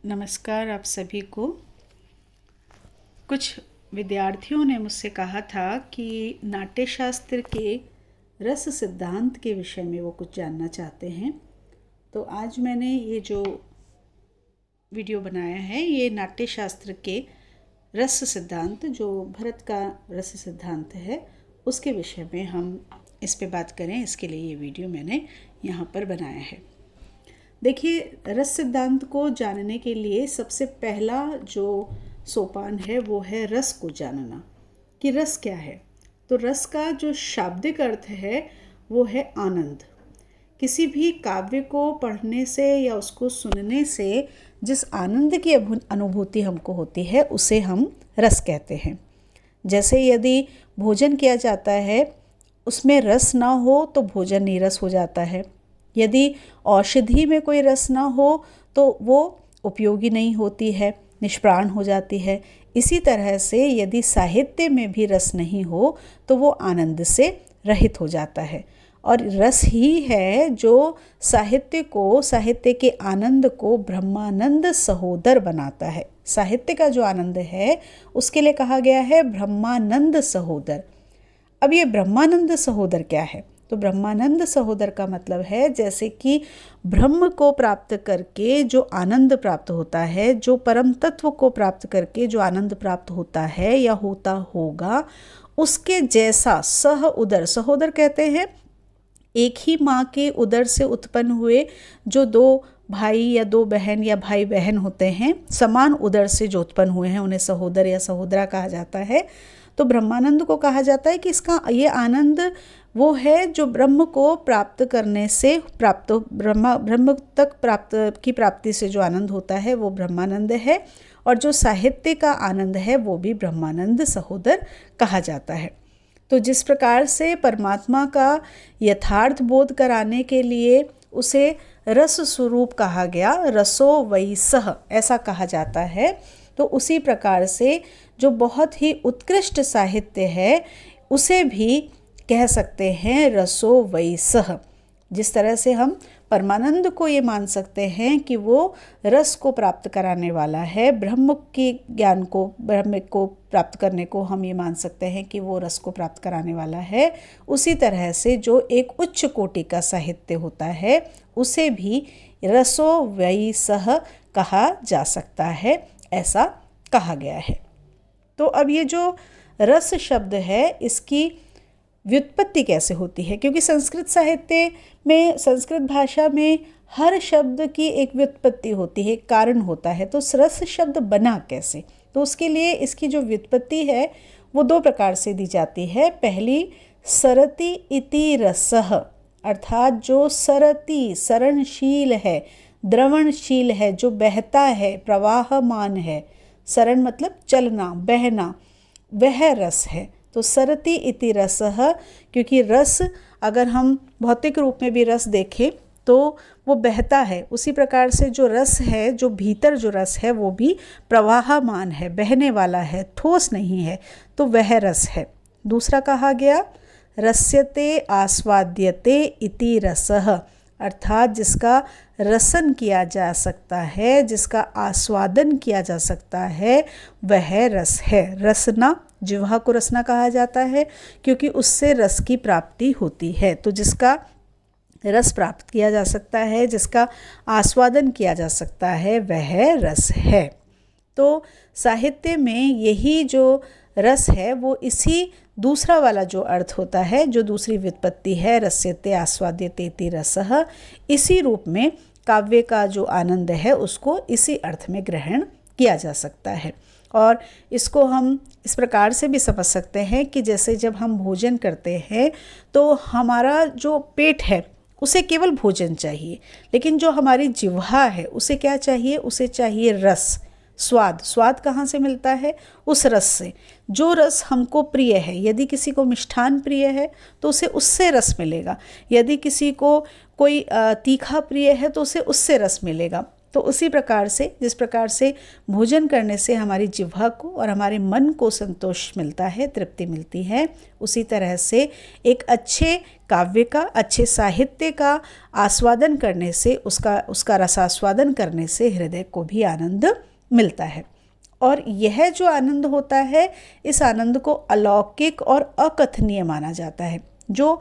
नमस्कार आप सभी को। कुछ विद्यार्थियों ने मुझसे कहा था कि नाट्यशास्त्र के रस सिद्धांत के विषय में वो कुछ जानना चाहते हैं। तो आज मैंने ये जो वीडियो बनाया है ये नाट्यशास्त्र के रस सिद्धांत, जो भरत का रस सिद्धांत है, उसके विषय में हम इस पे बात करें। इसके लिए ये वीडियो मैंने यहाँ पर बनाया है। देखिए, रस सिद्धांत को जानने के लिए सबसे पहला जो सोपान है वो है रस को जानना कि रस क्या है। तो रस का जो शाब्दिक अर्थ है वो है आनंद। किसी भी काव्य को पढ़ने से या उसको सुनने से जिस आनंद की अनुभूति हमको होती है उसे हम रस कहते हैं। जैसे यदि भोजन किया जाता है, उसमें रस ना हो तो भोजन नीरस हो जाता है। यदि औषधि में कोई रस ना हो तो वो उपयोगी नहीं होती है, निष्प्राण हो जाती है। इसी तरह से यदि साहित्य में भी रस नहीं हो तो वो आनंद से रहित हो जाता है। और रस ही है जो साहित्य के आनंद को ब्रह्मानंद सहोदर बनाता है। साहित्य का जो आनंद है उसके लिए कहा गया है ब्रह्मानंद सहोदर। अब ये ब्रह्मानंद सहोदर क्या है? तो ब्रह्मानंद सहोदर का मतलब है जैसे कि ब्रह्म को प्राप्त करके जो आनंद प्राप्त होता है, जो परम तत्व को प्राप्त करके जो आनंद प्राप्त होता है या होता होगा, उसके जैसा सह उदर, सहोदर कहते हैं एक ही माँ के उदर से उत्पन्न हुए जो दो भाई या दो बहन या भाई बहन होते हैं, समान उदर से जो उत्पन्न हुए हैं उन्हें सहोदर या सहोदरा कहा जाता है। तो ब्रह्मानंद को कहा जाता है कि इसका ये आनंद वो है जो ब्रह्म को प्राप्त करने से प्राप्त ब्रह्म तक प्राप्ति से जो आनंद होता है वो ब्रह्मानंद है। और जो साहित्य का आनंद है वो भी ब्रह्मानंद सहोदर कहा जाता है। तो जिस प्रकार से परमात्मा का यथार्थ बोध कराने के लिए उसे रस स्वरूप कहा गया, रसो वैसह ऐसा कहा जाता है, तो उसी प्रकार से जो बहुत ही उत्कृष्ट साहित्य है उसे भी कह सकते हैं रसो वैसह। जिस तरह से हम परमानंद को ये मान सकते हैं कि वो रस को प्राप्त कराने वाला है, ब्रह्म के ज्ञान को, ब्रह्म को प्राप्त करने को हम ये मान सकते हैं कि वो रस को प्राप्त कराने वाला है, उसी तरह से जो एक उच्च कोटि का साहित्य होता है उसे भी रसो वैसह कहा जा सकता है, ऐसा कहा गया है। तो अब ये जो रस शब्द है इसकी व्युत्पत्ति कैसे होती है? क्योंकि संस्कृत साहित्य में, संस्कृत भाषा में हर शब्द की एक व्युत्पत्ति होती है, एक कारण होता है। तो रस शब्द बना कैसे? तो उसके लिए इसकी जो व्युत्पत्ति है वो दो प्रकार से दी जाती है। पहली, सरति इति रसः, अर्थात जो सरति, सरणशील है, द्रवणशील है, जो बहता है, प्रवाहमान है। सरण मतलब चलना, बहना, वह रस है। तो सरति इति रसः, क्योंकि रस अगर हम भौतिक रूप में भी रस देखें तो वो बहता है, उसी प्रकार से जो रस है, जो भीतर जो रस है वो भी प्रवाहमान है, बहने वाला है, ठोस नहीं है, तो वह रस है। दूसरा कहा गया रस्यते आस्वाद्यते इति रसः, अर्थात जिसका रसन किया जा सकता है, जिसका आस्वादन किया जा सकता है, वह रस है। रसना, जिह्वा को रसना कहा जाता है क्योंकि उससे रस की प्राप्ति होती है। तो जिसका रस प्राप्त किया जा सकता है, जिसका आस्वादन किया जा सकता है, वह रस है। तो साहित्य में यही जो रस है वो इसी दूसरा वाला जो अर्थ होता है, जो दूसरी व्युत्पत्ति है रस्यते आस्वाद्यते इति रसः, इसी रूप में काव्य का जो आनंद है उसको इसी अर्थ में ग्रहण किया जा सकता है। और इसको हम इस प्रकार से भी समझ सकते हैं कि जैसे जब हम भोजन करते हैं तो हमारा जो पेट है उसे केवल भोजन चाहिए, लेकिन जो हमारी जिह्वा है उसे क्या चाहिए? उसे चाहिए रस, स्वाद। स्वाद कहाँ से मिलता है? उस रस से, जो रस हमको प्रिय है। यदि किसी को मिष्ठान प्रिय है तो उसे उससे रस मिलेगा, यदि किसी को कोई तीखा प्रिय है तो उसे उससे रस मिलेगा। तो उसी प्रकार से, जिस प्रकार से भोजन करने से हमारी जिह्वा को और हमारे मन को संतोष मिलता है, तृप्ति मिलती है, उसी तरह से एक अच्छे काव्य का, अच्छे साहित्य का आस्वादन करने से, उसका रसास्वादन करने से हृदय को भी आनंद मिलता है। और यह जो आनंद होता है, इस आनंद को अलौकिक और अकथनीय माना जाता है, जो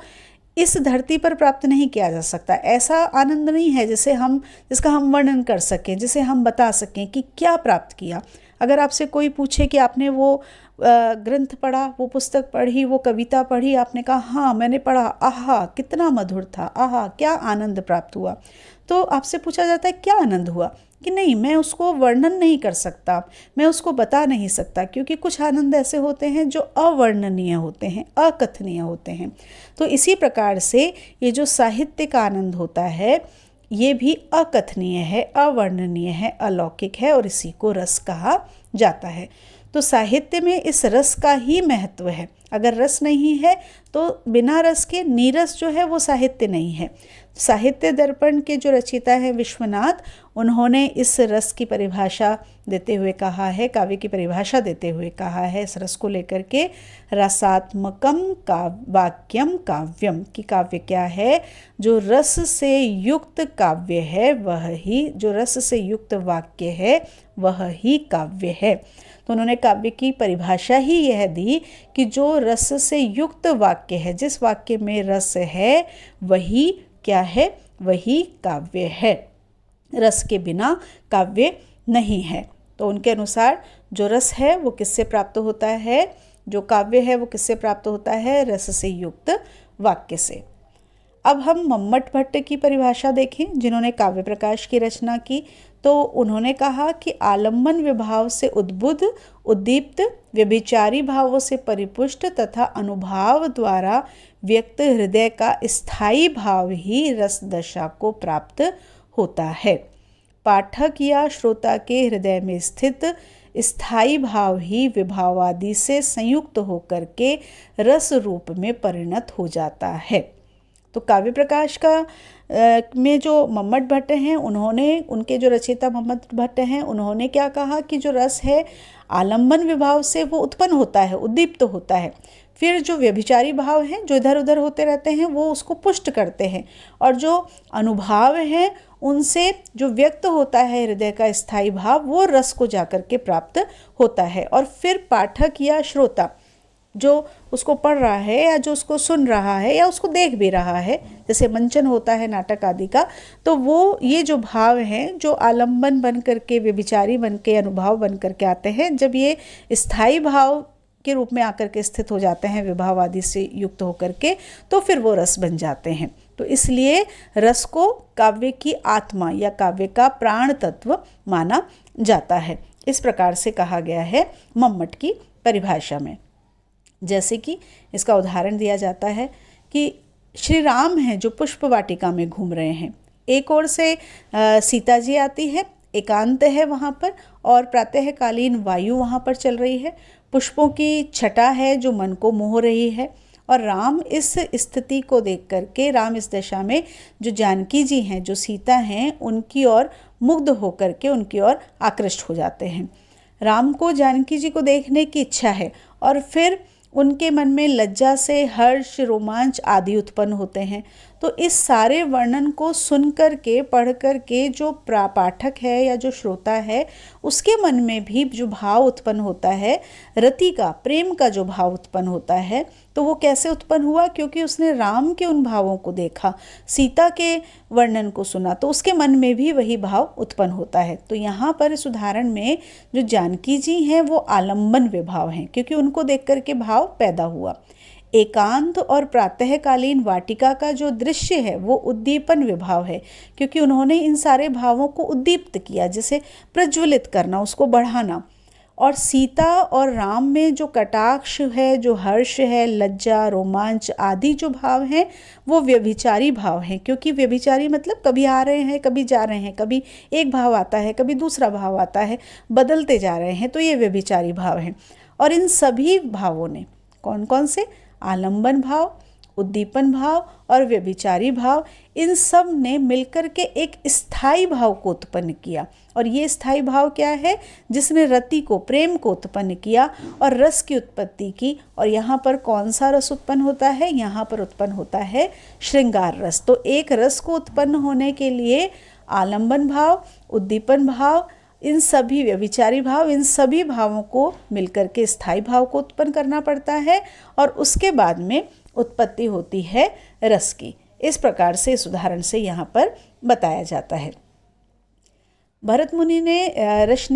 इस धरती पर प्राप्त नहीं किया जा सकता। ऐसा आनंद नहीं है जिसका हम वर्णन कर सकें, जिसे हम बता सकें कि क्या प्राप्त किया। अगर आपसे कोई पूछे कि आपने वो ग्रंथ पढ़ा, वो पुस्तक पढ़ी, वो कविता पढ़ी, आपने कहा हाँ मैंने पढ़ा, आहा कितना मधुर था, आहा क्या आनंद प्राप्त हुआ, तो आपसे पूछा जाता है क्या आनंद हुआ, कि नहीं मैं उसको वर्णन नहीं कर सकता, मैं उसको बता नहीं सकता, क्योंकि कुछ आनंद ऐसे होते हैं जो अवर्णनीय होते हैं, अकथनीय होते हैं। तो इसी प्रकार से ये जो साहित्य का आनंद होता है, ये भी अकथनीय है, अवर्णनीय है, अलौकिक है, और इसी को रस कहा जाता है। तो साहित्य में इस रस का ही महत्व है। अगर रस नहीं है तो बिना रस के नीरस जो है वो साहित्य नहीं है। साहित्य दर्पण के जो रचयिता हैं विश्वनाथ, उन्होंने इस रस की परिभाषा देते हुए कहा है, काव्य की परिभाषा देते हुए कहा है इस रस को लेकर के, रसात्मकम वाक्यम काव्यम, कि काव्य क्या है, जो रस से युक्त काव्य है वह ही, जो रस से युक्त वाक्य है वह ही काव्य है। तो उन्होंने काव्य की परिभाषा ही यह दी कि जो रस से युक्त वाक्य है, जिस वाक्य में रस है वही क्या है, वही काव्य है। रस के बिना काव्य नहीं है। तो उनके अनुसार जो रस है वो किससे प्राप्त होता है, जो काव्य है वो किससे प्राप्त होता है, रस से युक्त वाक्य से। अब हम मम्मट भट्ट की परिभाषा देखें, जिन्होंने काव्य प्रकाश की रचना की। तो उन्होंने कहा कि आलम्बन विभाव से उद्बुद्ध, उद्दीप्त, व्यभिचारी भावों से परिपुष्ट तथा अनुभाव द्वारा व्यक्त हृदय का स्थायी भाव ही रस दशा को प्राप्त होता है। पाठक या श्रोता के हृदय में स्थित स्थायी भाव ही विभावादि से संयुक्त होकर के रस रूप में परिणत हो जाता है। तो काव्य प्रकाश का में जो मम्मट भट्ट हैं, उन्होंने, उनके जो रचयिता मम्मट भट्ट हैं, उन्होंने क्या कहा कि जो रस है आलम्बन विभाव से वो उत्पन्न होता है, उद्दीप्त होता है। फिर जो व्यभिचारी भाव हैं जो इधर उधर होते रहते हैं वो उसको पुष्ट करते हैं, और जो अनुभाव हैं उनसे जो व्यक्त होता है हृदय का स्थायी भाव, वो रस को जाकर के प्राप्त होता है। और फिर पाठक या श्रोता जो उसको पढ़ रहा है या जो उसको सुन रहा है या उसको देख भी रहा है, जैसे मंचन होता है नाटक आदि का, तो वो ये जो भाव हैं जो आलम्बन बन करके, व्यभिचारी बन के, अनुभाव बन करके आते हैं, जब ये स्थायी भाव के रूप में आकर के स्थित हो जाते हैं विभाव आदि से युक्त होकर के, तो फिर वो रस बन जाते हैं। तो इसलिए रस को काव्य की आत्मा या काव्य का प्राण तत्व माना जाता है। इस प्रकार से कहा गया है मम्मट की परिभाषा में। जैसे कि इसका उदाहरण दिया जाता है कि श्री राम हैं जो पुष्प वाटिका में घूम रहे हैं, एक ओर से सीता जी आती है, एकांत है वहाँ पर, और प्रातःकालीन वायु वहाँ पर चल रही है, पुष्पों की छटा है जो मन को मोह रही है, और राम इस स्थिति को देख करके, राम इस दशा में जो जानकी जी हैं, जो सीता हैं, उनकी ओर मुग्ध होकर के उनकी ओर आकृष्ट हो जाते हैं। राम को जानकी जी को देखने की इच्छा है, और फिर उनके मन में लज्जा से हर्ष, रोमांच आदि उत्पन्न होते हैं। तो इस सारे वर्णन को सुन कर के, पढ़ कर के जो पाठक है या जो श्रोता है, उसके मन में भी जो भाव उत्पन्न होता है, रति का, प्रेम का जो भाव उत्पन्न होता है, तो वो कैसे उत्पन्न हुआ, क्योंकि उसने राम के उन भावों को देखा, सीता के वर्णन को सुना, तो उसके मन में भी वही भाव उत्पन्न होता है। तो यहाँ पर इस उदाहरण में जो जानकी जी हैं वो आलम्बन विभाव हैं, क्योंकि उनको देख कर के भाव पैदा हुआ। एकांत और प्रातःकालीन वाटिका का जो दृश्य है वो उद्दीपन विभाव है, क्योंकि उन्होंने इन सारे भावों को उद्दीप्त किया, जैसे प्रज्वलित करना, उसको बढ़ाना। और सीता और राम में जो कटाक्ष है, जो हर्ष है, लज्जा, रोमांच आदि जो भाव हैं, वो व्यभिचारी भाव हैं, क्योंकि व्यभिचारी मतलब कभी आ रहे हैं, कभी जा रहे हैं, कभी एक भाव आता है, कभी दूसरा भाव आता है, बदलते जा रहे हैं, तो ये व्यभिचारी भाव हैं। और इन सभी भावों ने, कौन कौन से, आलम्बन भाव, उद्दीपन भाव और व्यभिचारी भाव, इन सब ने मिलकर के एक स्थायी भाव को उत्पन्न किया। और ये स्थायी भाव क्या है? जिसने रति को, प्रेम को उत्पन्न किया और रस की उत्पत्ति की। और यहाँ पर कौन सा रस उत्पन्न होता है? यहाँ पर उत्पन्न होता है श्रृंगार रस। तो एक रस को उत्पन्न होने के लिए आलंबन भाव, उद्दीपन भाव, इन सभी व्यभिचारी भाव, इन सभी भावों को मिलकर के स्थायी भाव को उत्पन्न करना पड़ता है और उसके बाद में उत्पत्ति होती है रस की। इस प्रकार से, इस उदाहरण से यहाँ पर बताया जाता है। भरत मुनि ने रस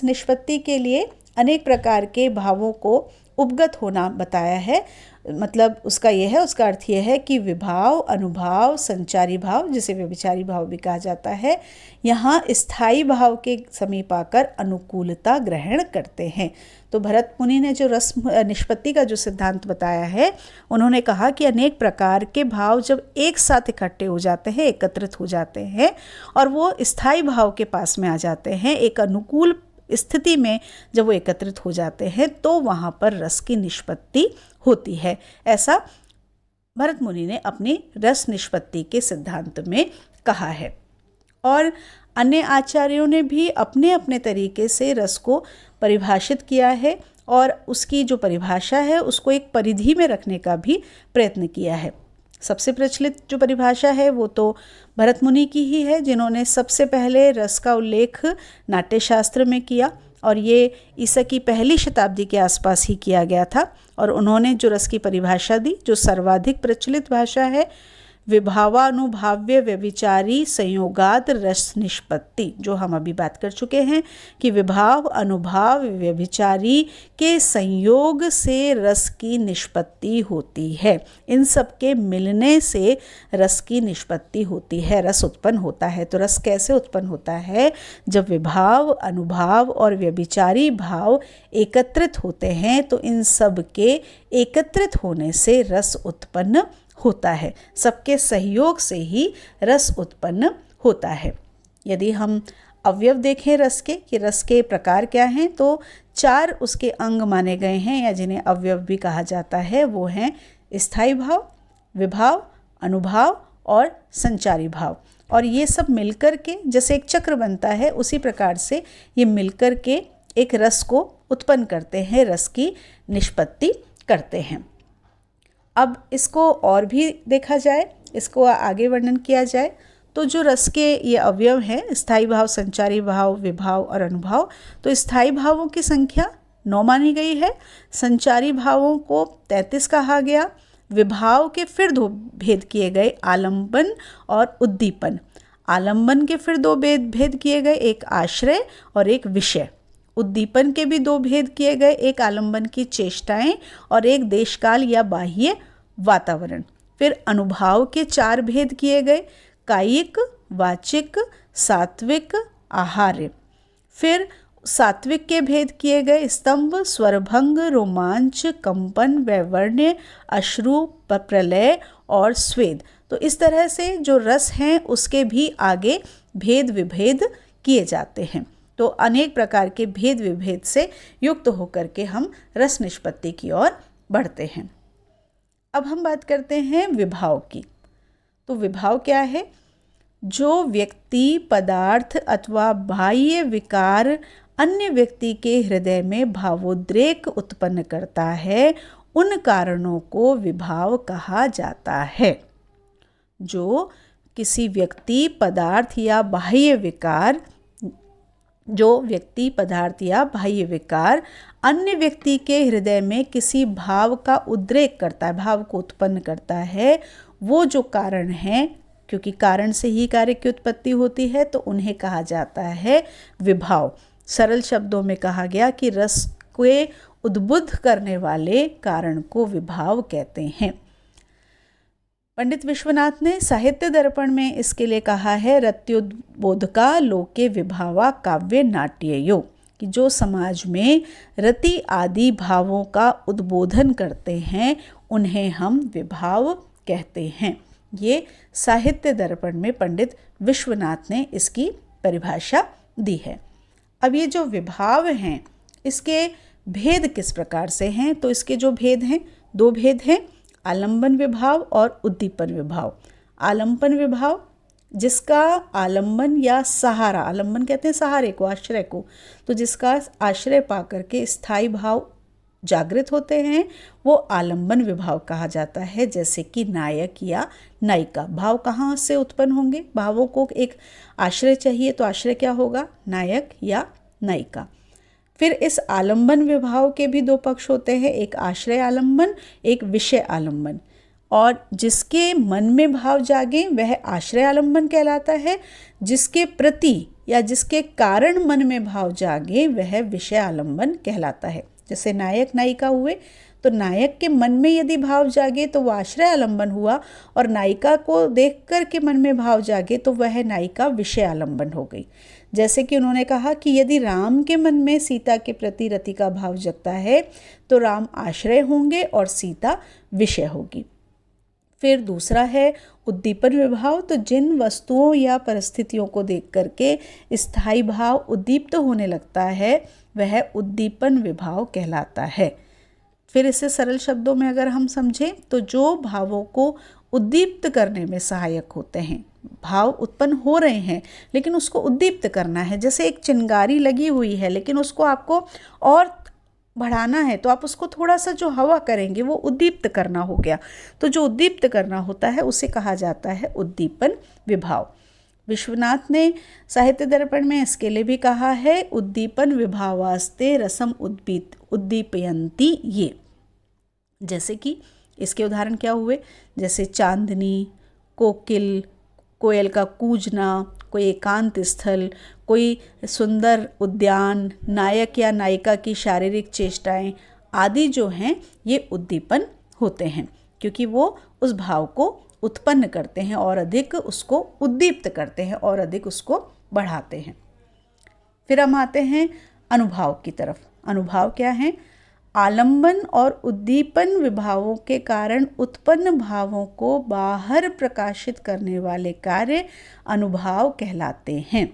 निष्पत्ति के लिए अनेक प्रकार के भावों को उपगत होना बताया है। मतलब उसका यह है, उसका अर्थ यह है कि विभाव, अनुभाव, संचारी भाव, जिसे व्यभिचारी भाव भी कहा जाता है, यहाँ स्थायी भाव के समीप आकर अनुकूलता ग्रहण करते हैं। तो भरत मुनि ने जो रस निष्पत्ति का जो सिद्धांत बताया है, उन्होंने कहा कि अनेक प्रकार के भाव जब एक साथ इकट्ठे हो जाते हैं, एकत्रित हो जाते हैं और वो स्थायी भाव के पास में आ जाते हैं, एक अनुकूल स्थिति में जब वो एकत्रित हो जाते हैं, तो वहाँ पर रस की निष्पत्ति होती है। ऐसा भरत मुनि ने अपनी रस निष्पत्ति के सिद्धांत में कहा है। और अन्य आचार्यों ने भी अपने अपने तरीके से रस को परिभाषित किया है और उसकी जो परिभाषा है उसको एक परिधि में रखने का भी प्रयत्न किया है। सबसे प्रचलित जो परिभाषा है वो तो भरत मुनि की ही है, जिन्होंने सबसे पहले रस का उल्लेख नाट्यशास्त्र में किया और ये ईसा की पहली शताब्दी के आसपास ही किया गया था। और उन्होंने जो रस की परिभाषा दी, जो सर्वाधिक प्रचलित भाषा है, विभावानुभाव्य व्यभिचारी संयोगात रस निष्पत्ति, जो हम अभी बात कर चुके हैं कि विभाव, अनुभाव, व्यभिचारी के संयोग से रस की निष्पत्ति होती है। इन सब के मिलने से रस की निष्पत्ति होती है, रस उत्पन्न होता है। तो रस कैसे उत्पन्न होता है? जब विभाव, अनुभाव और व्यभिचारी भाव एकत्रित होते हैं, तो इन सब के एकत्रित होने से रस उत्पन्न होता है। सबके सहयोग से ही रस उत्पन्न होता है। यदि हम अवयव देखें रस के, कि रस के प्रकार क्या हैं, तो 4 उसके अंग माने गए हैं या जिन्हें अवयव भी कहा जाता है। वो हैं स्थायी भाव, विभाव, अनुभाव और संचारी भाव। और ये सब मिलकर के जैसे एक चक्र बनता है, उसी प्रकार से ये मिलकर के एक रस को उत्पन्न करते हैं, रस की निष्पत्ति करते हैं। अब इसको और भी देखा जाए, इसको आगे वर्णन किया जाए, तो जो रस के ये अवयव हैं, स्थायी भाव, संचारी भाव, विभाव और अनुभाव, तो स्थायी भावों की संख्या 9 मानी गई है। संचारी भावों को 33 कहा गया। विभाव के फिर 2 भेद किए गए, आलंबन और उद्दीपन। आलंबन के फिर 2 भेद किए गए, एक आश्रय और एक विषय। उद्दीपन के भी 2 भेद किए गए, एक आलंबन की चेष्टाएं और एक देशकाल या बाह्य वातावरण। फिर अनुभाव के 4 भेद किए गए, कायिक, वाचिक, सात्विक, आहार्य। फिर सात्विक के भेद किए गए, स्तंभ, स्वरभंग, रोमांच, कंपन, वैवर्ण्य, अश्रु, प्रलय और स्वेद। तो इस तरह से जो रस हैं उसके भी आगे भेद विभेद किए जाते हैं। तो अनेक प्रकार के भेद विभेद से युक्त होकर के हम रस निष्पत्ति की ओर बढ़ते हैं। अब हम बात करते हैं विभाव की। तो विभाव क्या है? जो व्यक्ति, पदार्थ अथवा बाह्य विकार अन्य व्यक्ति के हृदय में भावोद्रेक उत्पन्न करता है, उन कारणों को विभाव कहा जाता है। जो किसी व्यक्ति, पदार्थ या बाह्य विकार, जो व्यक्ति, पदार्थ या बाह्य विकार अन्य व्यक्ति के हृदय में किसी भाव का उद्रेक करता है, भाव को उत्पन्न करता है, वो जो कारण है, क्योंकि कारण से ही कार्य की उत्पत्ति होती है, तो उन्हें कहा जाता है विभाव। सरल शब्दों में कहा गया कि रस के उद्बुद्ध करने वाले कारण को विभाव कहते हैं। पंडित विश्वनाथ ने साहित्य दर्पण में इसके लिए कहा है, रत्योद्बोधका लोके विभावा काव्य नाट्ययो, कि जो समाज में रति आदि भावों का उद्बोधन करते हैं उन्हें हम विभाव कहते हैं। ये साहित्य दर्पण में पंडित विश्वनाथ ने इसकी परिभाषा दी है। अब ये जो विभाव हैं इसके भेद किस प्रकार से हैं? तो इसके जो भेद हैं, 2 भेद हैं, आलंबन विभाव और उद्दीपन विभाव। आलंबन विभाव जिसका आलंबन या सहारा, आलंबन कहते हैं सहारे को, आश्रय को, तो जिसका आश्रय पा करके स्थायी भाव जागृत होते हैं वो आलंबन विभाव कहा जाता है। जैसे कि नायक या नायिका। भाव कहाँ से उत्पन्न होंगे? भावों को एक आश्रय चाहिए, तो आश्रय क्या होगा? नायक या नायिका। फिर इस आलंबन विभाव के भी दो पक्ष होते हैं, एक आश्रय आलंबन, एक विषय आलंबन। और जिसके मन में भाव जागे वह आश्रय आलंबन कहलाता है, जिसके प्रति या जिसके कारण मन में भाव जागे वह विषय आलंबन कहलाता है। जैसे नायक नायिका हुए, तो नायक के मन में यदि भाव जागे तो वह आश्रय आलंबन हुआ, और नायिका को देख कर के मन में भाव जागे तो वह नायिका विषय आलंबन हो गई। जैसे कि उन्होंने कहा कि यदि राम के मन में सीता के प्रति रति का भाव जगता है तो राम आश्रय होंगे और सीता विषय होगी। फिर दूसरा है उद्दीपन विभाव। तो जिन वस्तुओं या परिस्थितियों को देख करके स्थायी भाव उद्दीप्त होने लगता है वह उद्दीपन विभाव कहलाता है। फिर इसे सरल शब्दों में अगर हम समझें तो जो भावों को उद्दीप्त करने में सहायक होते हैं, भाव उत्पन्न हो रहे हैं लेकिन उसको उद्दीप्त करना है। जैसे एक चिंगारी लगी हुई है लेकिन उसको आपको और बढ़ाना है, तो आप उसको थोड़ा सा जो हवा करेंगे वो उद्दीप्त करना हो गया। तो जो उद्दीप्त करना होता है उसे कहा जाता है उद्दीपन विभाव। विश्वनाथ ने साहित्य दर्पण में इसके लिए भी कहा है, उद्दीपन विभावास्ते रसम उद्दीपयंती ये। जैसे कि इसके उदाहरण क्या हुए? जैसे चांदनी, कोकिल, कोयल का कूजना, कोई एकांत स्थल, कोई सुंदर उद्यान, नायक या नायिका की शारीरिक चेष्टाएं आदि जो हैं ये उद्दीपन होते हैं, क्योंकि वो उस भाव को उत्पन्न करते हैं और अधिक उसको उद्दीप्त करते हैं और अधिक उसको बढ़ाते हैं। फिर हम आते हैं अनुभाव की तरफ। अनुभाव क्या है? आलंबन और उद्दीपन विभावों के कारण उत्पन्न भावों को बाहर प्रकाशित करने वाले कार्य अनुभाव कहलाते हैं।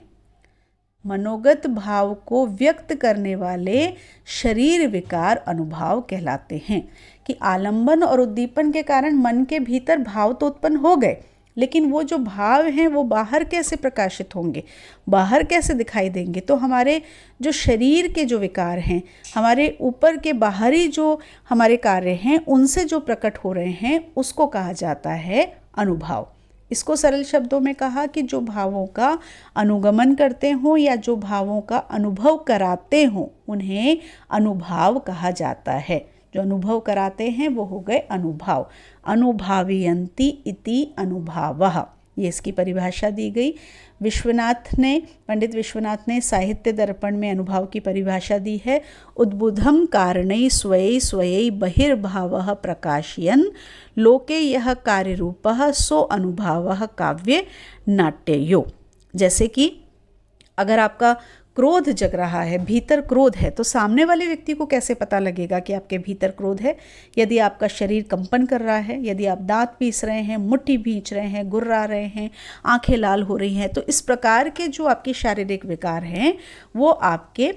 मनोगत भाव को व्यक्त करने वाले शरीर विकार अनुभाव कहलाते हैं। कि आलंबन और उद्दीपन के कारण मन के भीतर भाव तो उत्पन्न हो गए, लेकिन वो जो भाव हैं वो बाहर कैसे प्रकाशित होंगे, बाहर कैसे दिखाई देंगे? तो हमारे जो शरीर के जो विकार हैं, हमारे ऊपर के बाहरी जो हमारे कार्य हैं उनसे जो प्रकट हो रहे हैं उसको कहा जाता है अनुभाव। इसको सरल शब्दों में कहा कि जो भावों का अनुगमन करते हों या जो भावों का अनुभव कराते हों उन्हें अनुभाव कहा जाता है। जो अनुभव कराते हैं वो हो गए अनुभाव। अनुभावयन्ति इति अनुभावः, ये इसकी परिभाषा दी गई। पंडित विश्वनाथ ने साहित्य दर्पण में अनुभाव की परिभाषा दी है, उद्बुद्धं कारणै स्वयै स्वयै बहिर्भावः प्रकाशयन् लोके यः कार्यरूपः सो अनुभावः काव्ये नाट्ययो। जैसे कि अगर आपका क्रोध जग रहा है, भीतर क्रोध है, तो सामने वाले व्यक्ति को कैसे पता लगेगा कि आपके भीतर क्रोध है? यदि आपका शरीर कंपन कर रहा है, यदि आप दांत पीस रहे हैं, मुट्ठी भींच रहे हैं, गुर्रा रहे हैं, आंखें लाल हो रही हैं, तो इस प्रकार के जो आपके शारीरिक विकार हैं वो आपके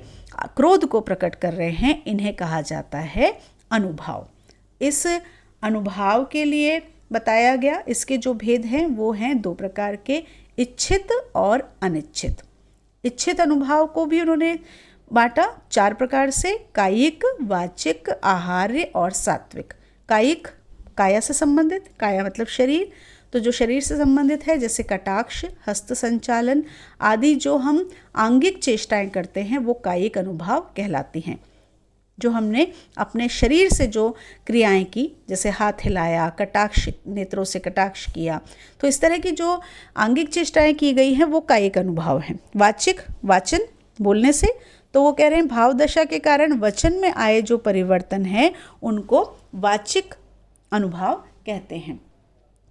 क्रोध को प्रकट कर रहे हैं, इन्हें कहा जाता है अनुभाव। इस अनुभाव के लिए बताया गया, इसके जो भेद हैं वो हैं दो प्रकार के, इच्छित और अनिच्छित। इच्छित अनुभाव को भी उन्होंने बांटा चार प्रकार से, कायिक, वाचिक, आहार्य और सात्विक। कायिक, काया से संबंधित, काया मतलब शरीर, तो जो शरीर से संबंधित है जैसे कटाक्ष, हस्त संचालन आदि जो हम आंगिक चेष्टाएं करते हैं वो कायिक अनुभाव कहलाती हैं। जो हमने अपने शरीर से जो क्रियाएं की, जैसे हाथ हिलाया, कटाक्ष, नेत्रों से कटाक्ष किया, तो इस तरह की जो आंगिक चेष्टाएं की गई हैं वो कायिक अनुभाव हैं। वाचिक, वाचन बोलने से, तो वो कह रहे हैं भाव दशा के कारण वचन में आए जो परिवर्तन है उनको वाचिक अनुभाव कहते हैं।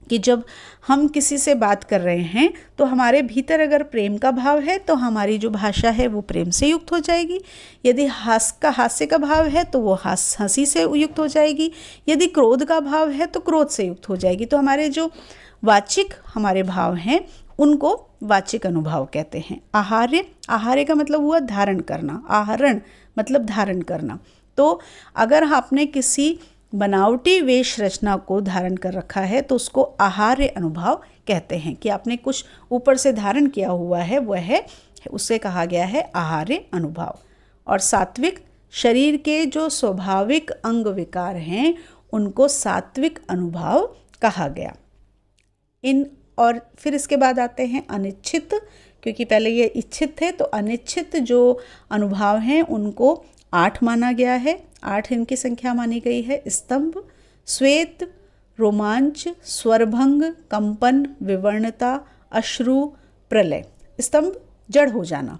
कि जब हम किसी से बात कर रहे हैं तो हमारे भीतर अगर प्रेम का भाव है तो हमारी जो भाषा है वो प्रेम से युक्त हो जाएगी। यदि हास्य का भाव है तो वो हंसी से युक्त हो जाएगी। यदि क्रोध का भाव है तो क्रोध से युक्त हो जाएगी। तो हमारे जो वाचिक हमारे भाव हैं उनको वाचिक अनुभाव कहते हैं। आहार्य, आहार्य का मतलब हुआ धारण करना, आहरण मतलब धारण करना। तो अगर आपने किसी बनावटी वेश रचना को धारण कर रखा है तो उसको आहार्य अनुभाव कहते हैं, कि आपने कुछ ऊपर से धारण किया हुआ है, वह है, उससे कहा गया है आहार्य अनुभाव। और सात्विक, शरीर के जो स्वाभाविक अंग विकार हैं उनको सात्विक अनुभाव कहा गया। और फिर इसके बाद आते हैं अनिच्छित, क्योंकि पहले ये इच्छित थे, तो अनिच्छित जो अनुभाव हैं उनको 8 माना गया है। 8 इनकी संख्या मानी गई है। स्तंभ, श्वेत, रोमांच, स्वरभंग, कंपन, विवर्णता, अश्रु, प्रलय। स्तंभ, जड़ हो जाना,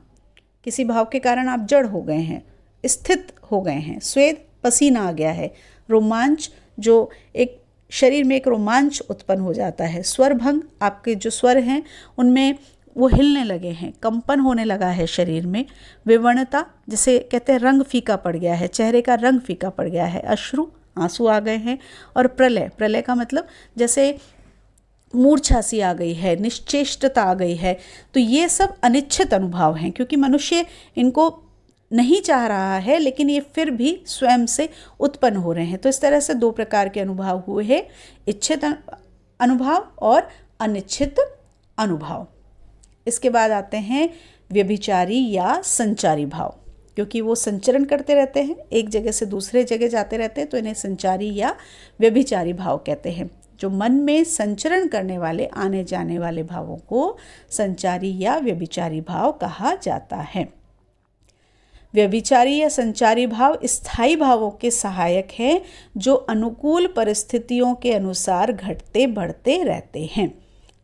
किसी भाव के कारण आप जड़ हो गए हैं, स्थित हो गए हैं। श्वेत, पसीना आ गया है। रोमांच, जो एक शरीर में एक रोमांच उत्पन्न हो जाता है। स्वरभंग, आपके जो स्वर हैं उनमें वो हिलने लगे हैं, कंपन होने लगा है शरीर में। विवर्णता, जिसे कहते हैं रंग फीका पड़ गया है, चेहरे का रंग फीका पड़ गया है। अश्रु, आंसू आ गए हैं। और प्रलय, प्रलय का मतलब जैसे मूर्छा सी आ गई है, निश्चेष्टता आ गई है। तो ये सब अनिच्छित अनुभव हैं, क्योंकि मनुष्य इनको नहीं चाह रहा है, लेकिन ये फिर भी स्वयं से उत्पन्न हो रहे हैं। तो इस तरह से 2 प्रकार के अनुभव हुए हैं, इच्छित अनुभव और अनिच्छित अनुभव। इसके बाद आते हैं व्यभिचारी या संचारी भाव, क्योंकि वो संचरण करते रहते हैं, एक जगह से दूसरे जगह जाते रहते हैं, तो इन्हें संचारी या व्यभिचारी भाव कहते हैं। जो मन में संचरण करने वाले, आने जाने वाले भावों को संचारी या व्यभिचारी भाव कहा जाता है। व्यभिचारी या संचारी भाव स्थायी भावों के सहायक हैं, जो अनुकूल परिस्थितियों के अनुसार घटते बढ़ते रहते हैं।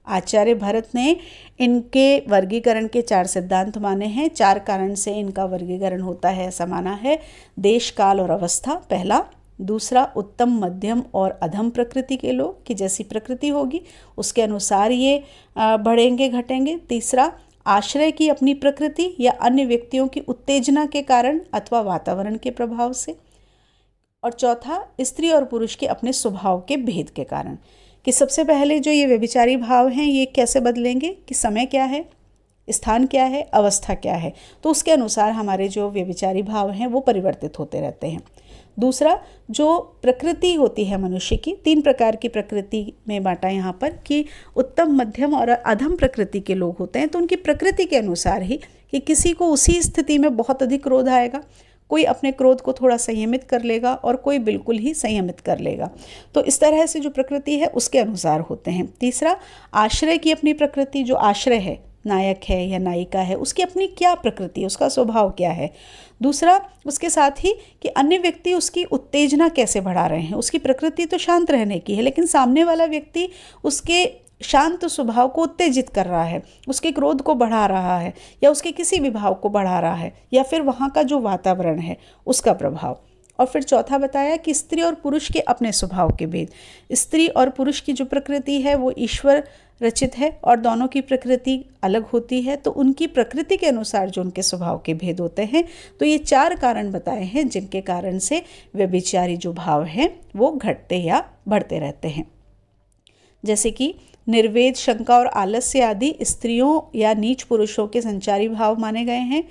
आचार्य भरत ने इनके वर्गीकरण के 4 सिद्धांत माने हैं। 4 कारण से इनका वर्गीकरण होता है, ऐसा माना है। देश, काल और अवस्था पहला। दूसरा, उत्तम, मध्यम और अधम प्रकृति के लोग, कि जैसी प्रकृति होगी उसके अनुसार ये बढ़ेंगे घटेंगे। तीसरा, आश्रय की अपनी प्रकृति या अन्य व्यक्तियों की उत्तेजना के कारण अथवा वातावरण के प्रभाव से। और चौथा, स्त्री और पुरुष के अपने स्वभाव के भेद के कारण, कि सबसे पहले जो ये व्यभिचारी भाव हैं ये कैसे बदलेंगे, कि समय क्या है, स्थान क्या है, अवस्था क्या है, तो उसके अनुसार हमारे जो व्यभिचारी भाव हैं वो परिवर्तित होते रहते हैं। दूसरा, जो प्रकृति होती है मनुष्य की, 3 प्रकार की प्रकृति में बांटा यहाँ पर, कि उत्तम, मध्यम और अधम प्रकृति के लोग होते हैं। तो उनकी प्रकृति के अनुसार ही, कि किसी को उसी स्थिति में बहुत अधिक क्रोध आएगा, कोई अपने क्रोध को थोड़ा संयमित कर लेगा और कोई बिल्कुल ही संयमित कर लेगा। तो इस तरह से जो प्रकृति है उसके अनुसार होते हैं। तीसरा, आश्रय की अपनी प्रकृति, जो आश्रय है, नायक है या नायिका है, उसकी अपनी क्या प्रकृति है, उसका स्वभाव क्या है। दूसरा, उसके साथ ही कि अन्य व्यक्ति उसकी उत्तेजना कैसे बढ़ा रहे हैं, उसकी प्रकृति तो शांत रहने की है, लेकिन सामने वाला व्यक्ति उसके शांत स्वभाव को उत्तेजित कर रहा है, उसके क्रोध को बढ़ा रहा है, या उसके किसी भी भाव को बढ़ा रहा है, या फिर वहाँ का जो वातावरण है उसका प्रभाव। और फिर चौथा बताया कि स्त्री और पुरुष के अपने स्वभाव के भेद। स्त्री और पुरुष की जो प्रकृति है वो ईश्वर रचित है और दोनों की प्रकृति अलग होती है, तो उनकी प्रकृति के अनुसार जो उनके स्वभाव के भेद होते हैं। तो ये 4 कारण बताए हैं जिनके कारण से व्यभिचारी जो भाव हैं वो घटते या बढ़ते रहते हैं। जैसे कि निर्वेद, शंका और आलस्य आदि स्त्रियों या नीच पुरुषों के संचारी भाव माने गए हैं।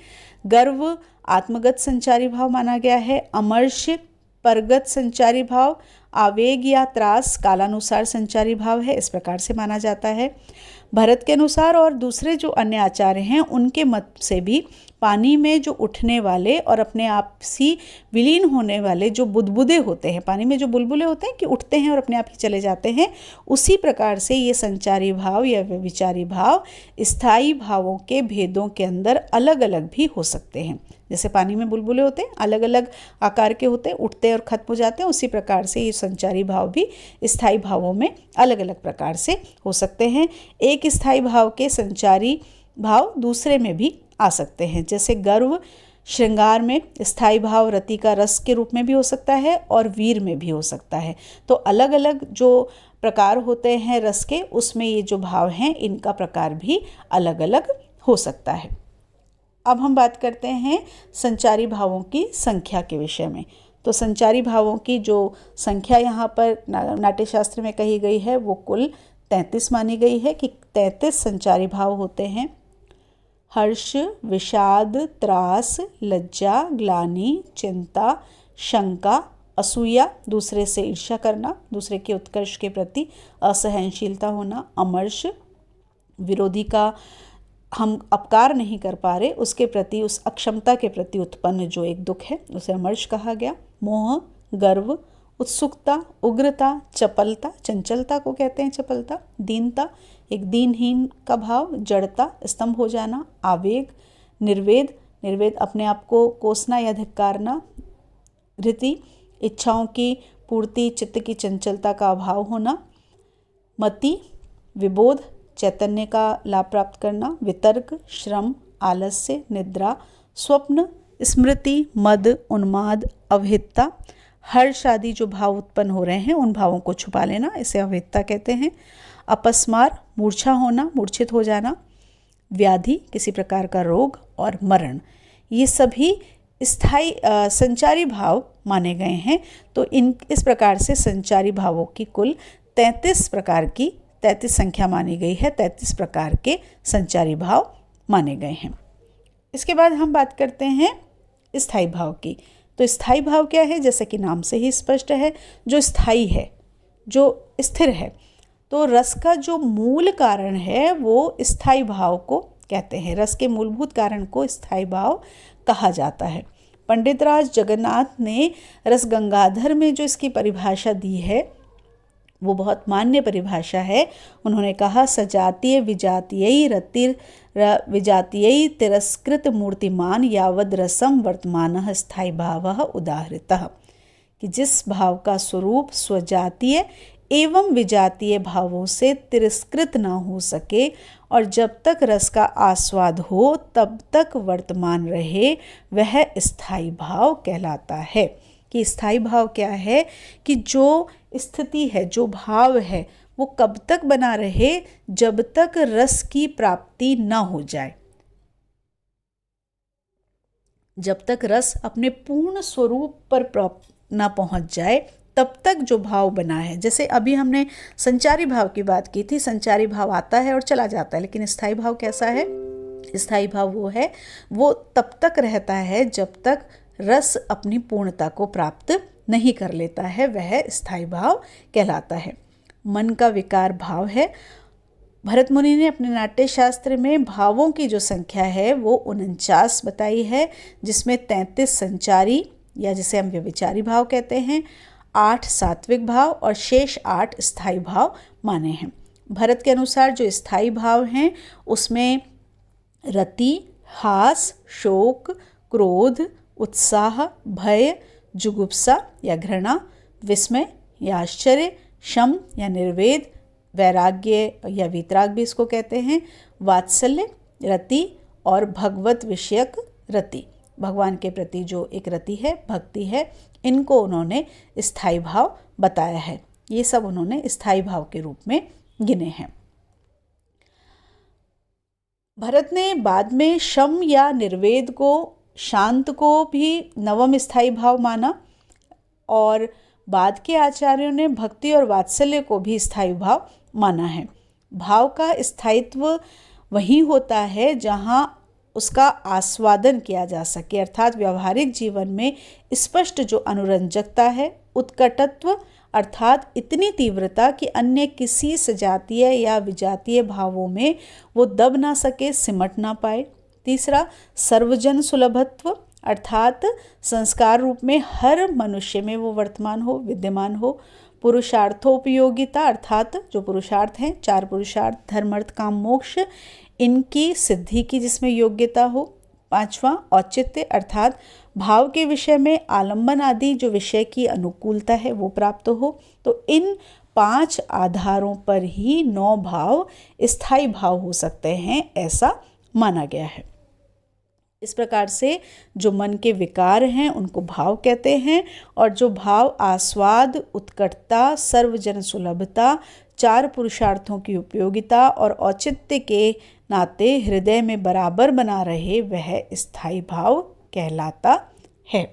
गर्व आत्मगत संचारी भाव माना गया है। अमर्ष्य परगत संचारी भाव, आवेग या त्रास कालानुसार संचारी भाव है, इस प्रकार से माना जाता है। भरत के अनुसार और दूसरे जो अन्य आचार्य हैं उनके मत से भी पानी में जो उठने वाले और अपने आप सी विलीन होने वाले जो बुदबुदे होते हैं, पानी में जो बुलबुले होते हैं कि उठते हैं और अपने आप ही चले जाते हैं, उसी प्रकार से ये संचारी भाव या व्यभिचारी भाव स्थायी भावों के भेदों के अंदर अलग अलग भी हो सकते हैं। जैसे पानी में बुलबुले होते हैं, अलग अलग आकार के होते हैं, उठते हैं और खत्म हो जाते हैं, उसी प्रकार से ये संचारी भाव भी स्थायी भावों में अलग अलग प्रकार से हो सकते हैं। एक स्थायी भाव के संचारी भाव दूसरे में भी आ सकते हैं। जैसे गर्व श्रृंगार में स्थायी भाव रति का रस के रूप में भी हो सकता है और वीर में भी हो सकता है। तो अलग अलग जो प्रकार होते हैं रस के, उसमें ये जो भाव हैं इनका प्रकार भी अलग अलग हो सकता है। अब हम बात करते हैं संचारी भावों की संख्या के विषय में। तो संचारी भावों की जो संख्या यहाँ पर नाट्यशास्त्र में कही गई है वो कुल 33 मानी गई है कि 33 संचारी भाव होते हैं। हर्ष, विषाद, त्रास, लज्जा, ग्लानि, चिंता, शंका, असूया, दूसरे से ईर्ष्या करना, दूसरे के उत्कर्ष के प्रति असहनशीलता होना। अमर्ष, विरोधी का हम अपकार नहीं कर पा रहे उसके प्रति, उस अक्षमता के प्रति उत्पन्न जो एक दुख है उसे अमर्ष कहा गया। मोह, गर्व, उत्सुकता, उग्रता, चपलता, चंचलता को कहते हैं चपलता। दीनता, एक दीनहीन का भाव। जड़ता, स्तंभ हो जाना। आवेग, निर्वेद, निर्वेद अपने आप को कोसना या धिक्कारना। धृति, इच्छाओं की पूर्ति, चित्त की चंचलता का अभाव होना। मति, विबोध, चैतन्य का लाभ प्राप्त करना। वितर्क, श्रम, आलस्य, निद्रा, स्वप्न, स्मृति, मद, उन्माद, अवहितता, हर्ष आदि जो भाव उत्पन्न हो रहे हैं उन भावों को छुपा लेना, इसे अवहितता कहते हैं। अपस्मार, मूर्छा होना, मूर्छित हो जाना। व्याधि, किसी प्रकार का रोग। और मरण, ये सभी स्थायी संचारी भाव माने गए हैं। तो इस प्रकार से संचारी भावों की कुल 33 संख्या मानी गई है। 33 प्रकार के संचारी भाव माने गए हैं। इसके बाद हम बात करते हैं स्थायी भाव की। तो स्थायी भाव क्या है? जैसे कि नाम से ही स्पष्ट है, जो स्थायी है, जो स्थिर है। तो रस का जो मूल कारण है वो स्थायी भाव को कहते हैं। रस के मूलभूत कारण को स्थायी भाव कहा जाता है। पंडित राज जगन्नाथ ने रस गंगाधर में जो इसकी परिभाषा दी है वो बहुत मान्य परिभाषा है। उन्होंने कहा, सजातीय विजातीय रतिर विजातीय तिरस्कृत मूर्तिमान यावद रसम वर्तमान स्थायी भाव उदाहृतः, कि जिस भाव का स्वरूप स्वजातीय एवं विजातीय भावों से तिरस्कृत न हो सके और जब तक रस का आस्वाद हो तब तक वर्तमान रहे, वह स्थायी भाव कहलाता है। कि स्थायी भाव क्या है? कि जो स्थिति है, जो भाव है, वो कब तक बना रहे? जब तक रस की प्राप्ति न हो जाए, जब तक रस अपने पूर्ण स्वरूप पर न पहुंच जाए, तब तक जो भाव बना है। जैसे अभी हमने संचारी भाव की बात की थी, संचारी भाव आता है और चला जाता है, लेकिन स्थायी भाव कैसा है? स्थायी भाव वो है, वो तब तक रहता है जब तक रस अपनी पूर्णता को प्राप्त नहीं कर लेता है, वह स्थायी भाव कहलाता है। मन का विकार भाव है। भरत मुनि ने अपने नाट्य शास्त्र में भावों की जो संख्या है वो 49 बताई है, जिसमें 33 संचारी या जिसे हम व्यभिचारी भाव कहते हैं, 8 सात्विक भाव और शेष 8 स्थायी भाव माने हैं। भरत के अनुसार जो स्थायी भाव हैं उसमें रति, हास, शोक, क्रोध, उत्साह, भय, जुगुप्सा या घृणा, विस्मय या आश्चर्य, शम या निर्वेद, वैराग्य या वीतराग भी इसको कहते हैं, वात्सल्य, रति और भगवत विषयक रति, भगवान के प्रति जो एक रति है, भक्ति है, इनको उन्होंने स्थायी भाव बताया है। ये सब उन्होंने स्थायी भाव के रूप में गिने हैं। भरत ने बाद में शम या निर्वेद को, शांत को भी नवम स्थायी भाव माना और बाद के आचार्यों ने भक्ति और वात्सल्य को भी स्थायी भाव माना है। भाव का स्थायित्व वही होता है जहाँ उसका आस्वादन किया जा सके, अर्थात व्यवहारिक जीवन में स्पष्ट जो अनुरंजकता है, उत्कटत्व अर्थात इतनी तीव्रता कि अन्य किसी सजातीय या विजातीय भावों में वो दब ना सके, सिमट ना पाए। तीसरा, सर्वजन सुलभत्व अर्थात संस्कार रूप में हर मनुष्य में वो वर्तमान हो, विद्यमान हो। पुरुषार्थोपयोगिता अर्थात जो पुरुषार्थ हैं, 4 पुरुषार्थ धर्म अर्थ काम मोक्ष, इनकी सिद्धि की जिसमें योग्यता हो। 5वां, औचित्य अर्थात भाव के विषय में आलंबन आदि जो विषय की अनुकूलता है वो प्राप्त हो। तो इन 5 आधारों पर ही 9 भाव स्थायी भाव हो सकते हैं, ऐसा माना गया है। इस प्रकार से जो मन के विकार हैं उनको भाव कहते हैं और जो भाव आस्वाद, उत्कटता, सर्वजन सुलभता, 4 पुरुषार्थों की उपयोगिता और औचित्य के नाते हृदय में बराबर बना रहे, वह स्थायी भाव कहलाता है।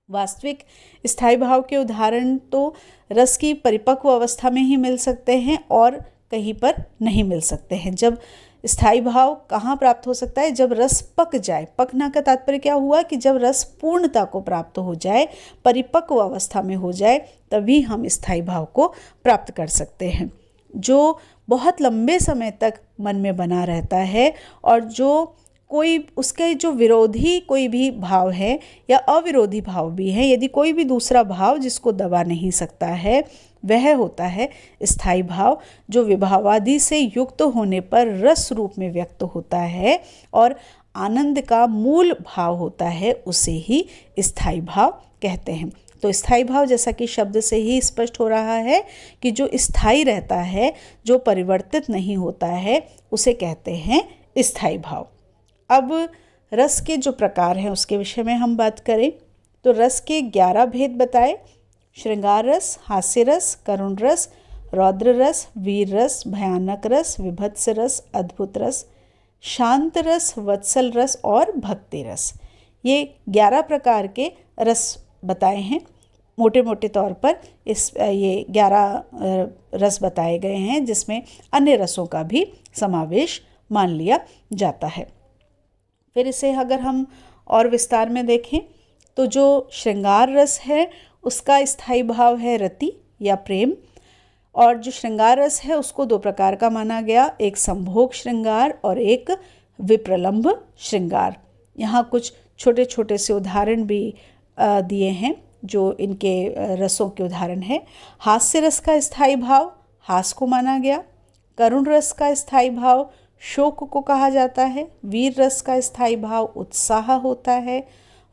वास्तविक स्थायी भाव के उदाहरण तो रस की परिपक्व अवस्था में ही मिल सकते हैं और कहीं पर नहीं मिल सकते हैं। जब स्थायी भाव कहाँ प्राप्त हो सकता है? जब रस पक जाए। पकना का तात्पर्य क्या हुआ कि जब रस पूर्णता को प्राप्त हो जाए, परिपक्व अवस्था में हो जाए, तभी हम स्थायी भाव को प्राप्त कर सकते हैं, जो बहुत लंबे समय तक मन में बना रहता है और जो कोई उसके जो विरोधी कोई भी भाव है या अविरोधी भाव भी है, यदि कोई भी दूसरा भाव जिसको दबा नहीं सकता है, वह होता है स्थायी भाव, जो विभावादि से युक्त होने पर रस रूप में व्यक्त होता है और आनंद का मूल भाव होता है, उसे ही स्थायी भाव कहते हैं। तो स्थायी भाव, जैसा कि शब्द से ही स्पष्ट हो रहा है कि जो स्थायी रहता है, जो परिवर्तित नहीं होता है, उसे कहते हैं स्थायी भाव। अब रस के जो प्रकार हैं उसके विषय में हम बात करें तो रस के 11 भेद बताए। श्रृंगार रस, हास्य रस, करुण रस, रौद्र रस, वीर रस, भयानक रस, विभत्स रस, अद्भुत रस, शांत रस, वत्सल रस और भक्ति रस। ये 11 प्रकार के रस बताए हैं। मोटे मोटे तौर पर ये 11 रस बताए गए हैं, जिसमें अन्य रसों का भी समावेश मान लिया जाता है। फिर इसे अगर हम और विस्तार में देखें तो जो श्रृंगार रस है उसका स्थायी भाव है रति या प्रेम, और जो श्रृंगार रस है उसको 2 प्रकार का माना गया, एक संभोग श्रृंगार और एक विप्रलंभ श्रृंगार। यहाँ कुछ छोटे छोटे से उदाहरण भी दिए हैं जो इनके रसों के उदाहरण है। हास्य रस का स्थायी भाव हास को माना गया, करुण रस का स्थायी भाव शोक को कहा जाता है, वीर रस का स्थायी भाव उत्साह होता है,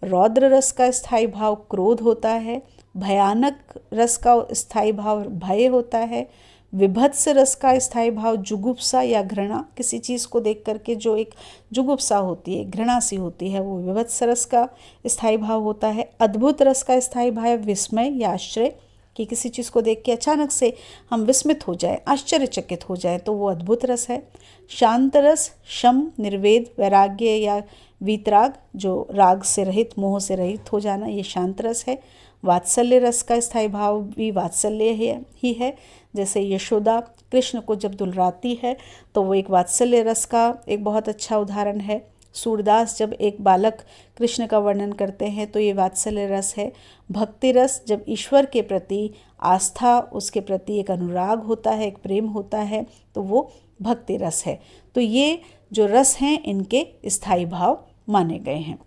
रौद्र रस का स्थायी भाव क्रोध होता है, भयानक रस का स्थायी भाव भय होता है, विभत्स रस का स्थायी भाव जुगुप्सा या घृणा, किसी चीज़ को देख करके जो एक जुगुप्सा होती है, घृणा सी होती है, वो विभत्स रस का स्थायी भाव होता है। अद्भुत रस का स्थायी भाव विस्मय या आश्चर्य, कि किसी चीज़ को देख के अचानक से हम विस्मित हो जाए, आश्चर्यचकित हो जाए, तो वो अद्भुत रस है। शांत रस शम, निर्वेद, वैराग्य या वीतराग, जो राग से रहित, मोह से रहित हो जाना, ये शांत रस है। वात्सल्य रस का स्थायी भाव भी वात्सल्य ही है। जैसे यशोदा कृष्ण को जब दुलराती है तो वो एक वात्सल्य रस का एक बहुत अच्छा उदाहरण है। सूरदास जब एक बालक कृष्ण का वर्णन करते हैं तो ये वात्सल्य रस है। भक्ति रस, जब ईश्वर के प्रति आस्था, उसके प्रति एक अनुराग होता है, एक प्रेम होता है, तो वो भक्ति रस है। तो ये जो रस हैं इनके स्थायी भाव माने गए हैं।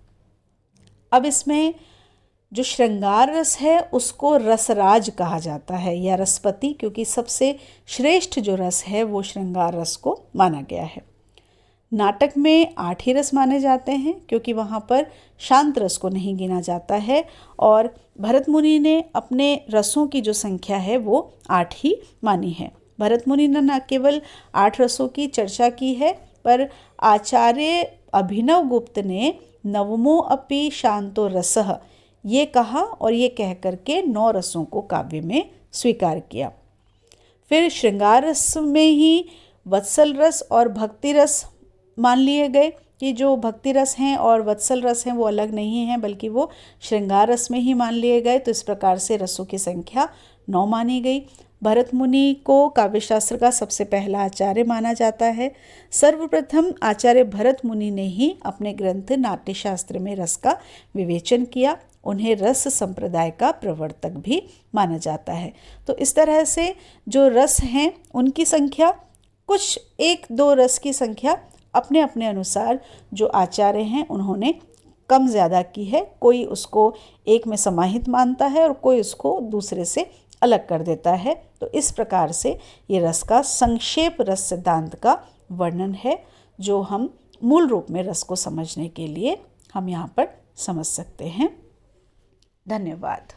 अब इसमें जो श्रृंगार रस है उसको रसराज कहा जाता है या रसपति, क्योंकि सबसे श्रेष्ठ जो रस है वो श्रृंगार रस को माना गया है। नाटक में 8 ही रस माने जाते हैं क्योंकि वहाँ पर शांत रस को नहीं गिना जाता है, और भरत मुनि ने अपने रसों की जो संख्या है वो 8 ही मानी है। भरत मुनि ने न केवल 8 रसों की चर्चा की है, पर आचार्य अभिनव गुप्त ने नवमो अपि शांतो रसः ये कहा और ये कह करके 9 रसों को काव्य में स्वीकार किया। फिर श्रृंगार रस में ही वत्सल रस और भक्ति रस मान लिए गए कि जो भक्ति रस हैं और वत्सल रस हैं वो अलग नहीं हैं, बल्कि वो श्रृंगार रस में ही मान लिए गए। तो इस प्रकार से रसों की संख्या 9 मानी गई। भरत मुनि को काव्यशास्त्र का सबसे पहला आचार्य माना जाता है। सर्वप्रथम आचार्य भरत मुनि ने ही अपने ग्रंथ नाट्यशास्त्र में रस का विवेचन किया। उन्हें रस संप्रदाय का प्रवर्तक भी माना जाता है। तो इस तरह से जो रस हैं उनकी संख्या, कुछ 1-2 रस की संख्या अपने अपने अनुसार जो आचार्य हैं उन्होंने कम ज़्यादा की है। कोई उसको एक में समाहित मानता है और कोई उसको दूसरे से अलग कर देता है। तो इस प्रकार से ये रस का संक्षेप रस सिद्धांत का वर्णन है, जो हम मूल रूप में रस को समझने के लिए हम यहाँ पर समझ सकते हैं। धन्यवाद।